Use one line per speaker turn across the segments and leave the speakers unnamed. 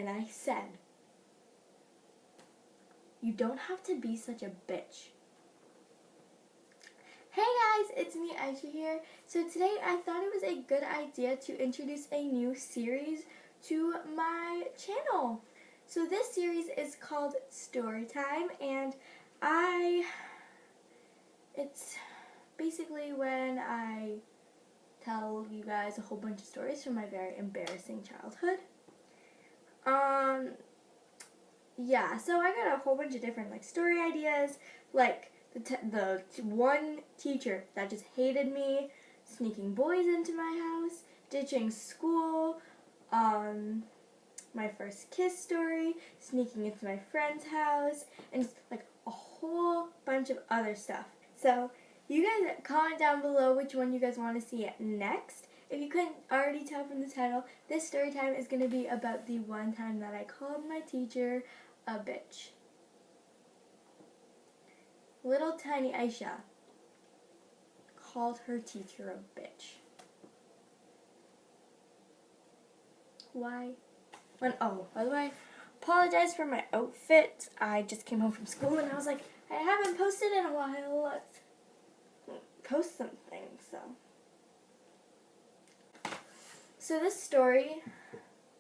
and I said, "You don't have to be such a bitch." Hey guys, it's me Aisha here. So today I thought it was a good idea to introduce a new series to my channel. So this series is called Storytime, and it's basically when I tell you guys a whole bunch of stories from my very embarrassing childhood. Yeah, so I got a whole bunch of different story ideas, like the one teacher that just hated me, sneaking boys into my house, ditching school, my first kiss story, sneaking into my friend's house, and just a whole bunch of other stuff. So you guys comment down below which one you guys want to see next. If you couldn't already tell from the title, this story time is going to be about the one time that I called my teacher a bitch. Little tiny Aisha called her teacher a bitch. Why? By the way, apologize for my outfit. I just came home from school and I was like, I haven't posted in a while. Let's post something. So this story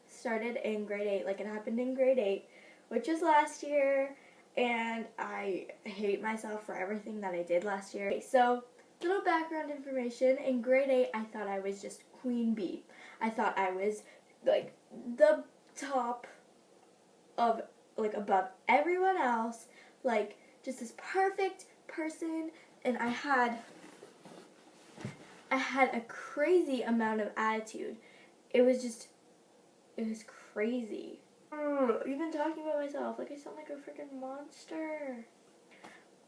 started in grade 8. It happened in grade 8, which was last year, and I hate myself for everything that I did last year. Okay, so little background information. In grade 8, I thought I was just queen bee. I thought I was the top of above everyone else, just this perfect person, and I had a crazy amount of attitude. It was crazy. Even talking about myself, I sound like a freaking monster.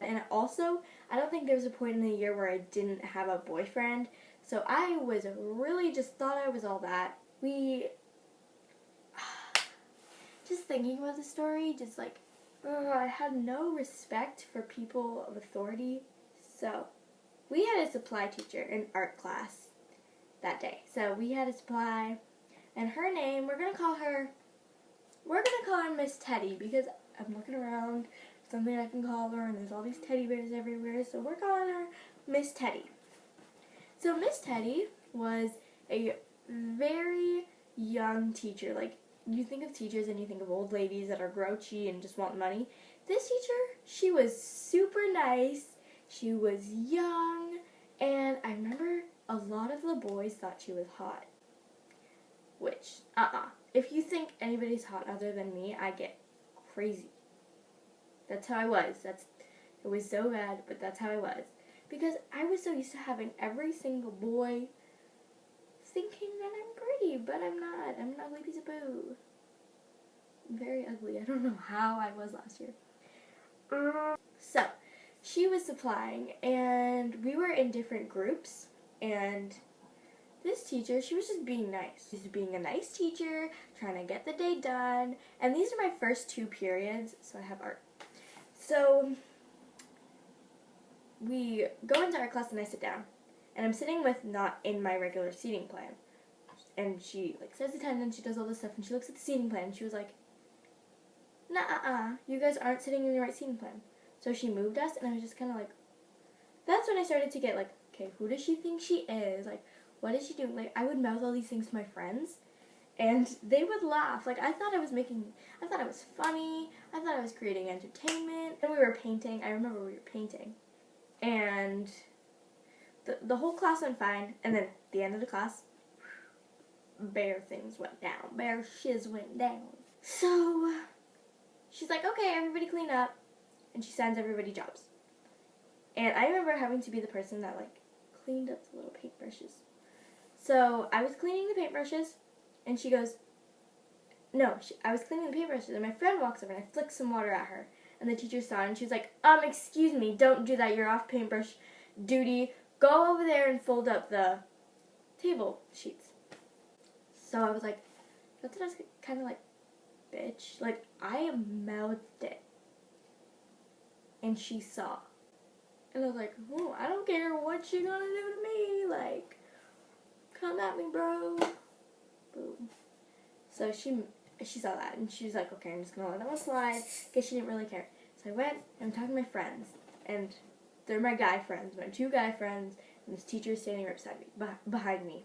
And also, I don't think there was a point in the year where I didn't have a boyfriend, so I was really just thought I was all that. Just thinking about the story, I had no respect for people of authority. So, we had a supply teacher in art class that day. So, we had a supply, and her name, we're gonna call her Miss Teddy, because I'm looking around for something I can call her, and there's all these teddy bears everywhere, so we're calling her Miss Teddy. So, Miss Teddy was a very young teacher. You think of teachers and you think of old ladies that are grouchy and just want money. This teacher, she was super nice, she was young, and I remember a lot of the boys thought she was hot. Which, if you think anybody's hot other than me, I get crazy. That's how I was. It was so bad, but that's how I was. Because I was so used to having every single boy thinking that I'm pretty, but I'm not. I'm an ugly piece of poo. I'm very ugly. I don't know how I was last year. So, she was supplying, and we were in different groups, and this teacher, she was just being nice. She was being a nice teacher, trying to get the day done, and these are my first 2 periods, so I have art. So, we go into art class and I sit down. And I'm sitting not in my regular seating plan. And she says attendance, she does all this stuff, and she looks at the seating plan and she was like, "Nah, you guys aren't sitting in the right seating plan." So she moved us, and I was just kind of that's when I started to get okay, who does she think she is? What is she doing? I would mouth all these things to my friends, and they would laugh. I thought I was funny, I thought I was creating entertainment. And we were painting, I remember we were painting. And the whole class went fine, and then at the end of the class, bear things went down. Bear shiz went down. So, she's like, "Okay, everybody clean up," and she sends everybody jobs. And I remember having to be the person that, cleaned up the little paintbrushes. So, I was cleaning the paintbrushes, and she goes, I was cleaning the paintbrushes, and my friend walks over, and I flick some water at her. And the teacher saw it, and she was like, "Excuse me, don't do that, you're off paintbrush duty. Go over there and fold up the table sheets." So I was like, that's what I was kind of bitch. I mouthed it. And she saw. And I was like, "Oh, I don't care what you gonna do to me. Come at me, bro." Boom. So she she saw that, and she was like, okay, I'm just going to let that one slide, because she didn't really care. So I went, and I'm talking to my friends, and they're my guy friends, my 2 guy friends, and this teacher is standing right beside me, behind me.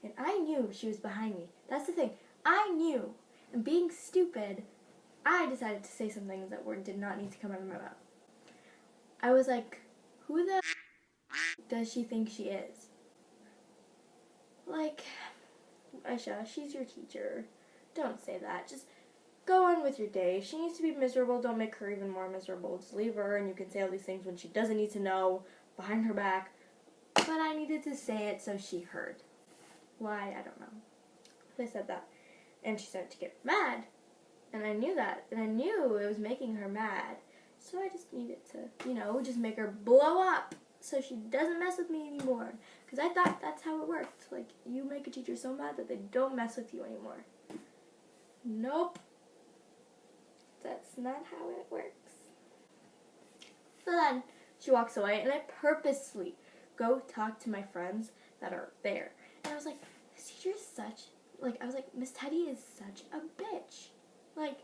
And I knew she was behind me. That's the thing. I knew. And being stupid, I decided to say some things that did not need to come out of my mouth. I was like, who the does she think she is? Like, Aisha, she's your teacher. Don't say that. Just go on with your day. If she needs to be miserable, don't make her even more miserable. Just leave her, and you can say all these things when she doesn't need to know, behind her back. But I needed to say it so she heard. Why? I don't know. I said that. And she started to get mad. And I knew that. And I knew it was making her mad. So I just needed to, just make her blow up so she doesn't mess with me anymore. Because I thought that's how it worked. Like, you make a teacher so mad that they don't mess with you anymore. Nope. That's not how it works. So then she walks away, and I purposely go talk to my friends that are there. And I was like, this teacher is Miss Teddy is such a bitch. Like,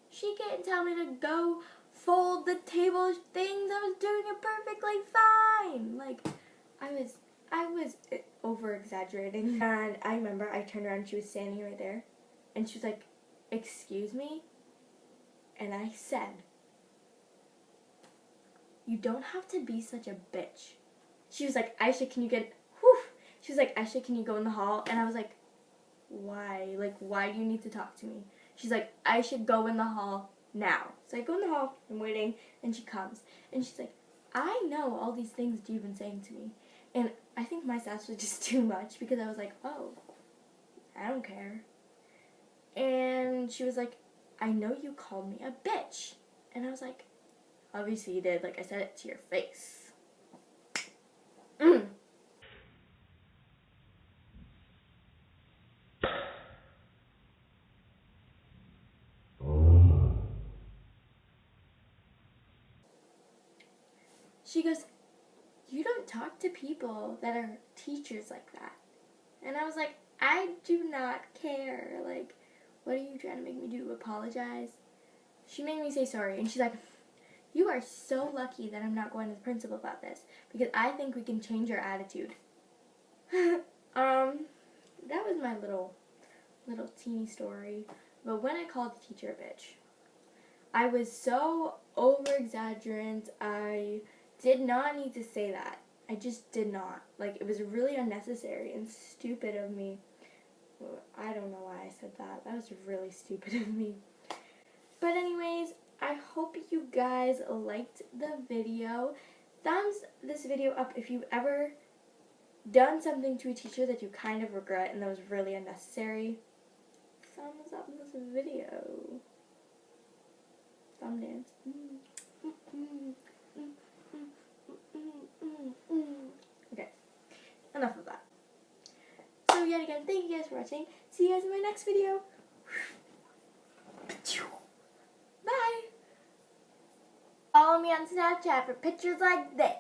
she can't tell me to go fold the table things. I was doing it perfectly fine. Like, I was over-exaggerating. And I remember I turned around and she was standing right there. And she was like, excuse me? And I said, you don't have to be such a bitch. She was like, Aisha, can you get, She was like, Aisha, can you go in the hall? And I was like, why? Like, why do you need to talk to me? She's like, I should go in the hall now. So I go in the hall, I'm waiting, and she comes. And she's like, I know all these things you've been saying to me. And I think my sass was just too much because I was like, oh, I don't care. And she was like, I know you called me a bitch. And I was like, obviously you did. Like, I said it to your face. She goes, you don't talk to people that are teachers like that. And I was like, I do not care. Like, what are you trying to make me do? Apologize? She made me say sorry. And she's like, you are so lucky that I'm not going to the principal about this. Because I think we can change your attitude. That was my little teeny story. But when I called the teacher a bitch, I was so over-exaggerant. I did not need to say that. I just did not. Like, it was really unnecessary and stupid of me. I don't know why I said that. That was really stupid of me. But anyways, I hope you guys liked the video. Thumbs this video up if you've ever done something to a teacher that you kind of regret and that was really unnecessary. Thumbs up this video. Thumb dance. Okay, enough of that. So yet again, thank you guys for watching. See you guys in my next video. Bye! Follow me on Snapchat for pictures like this.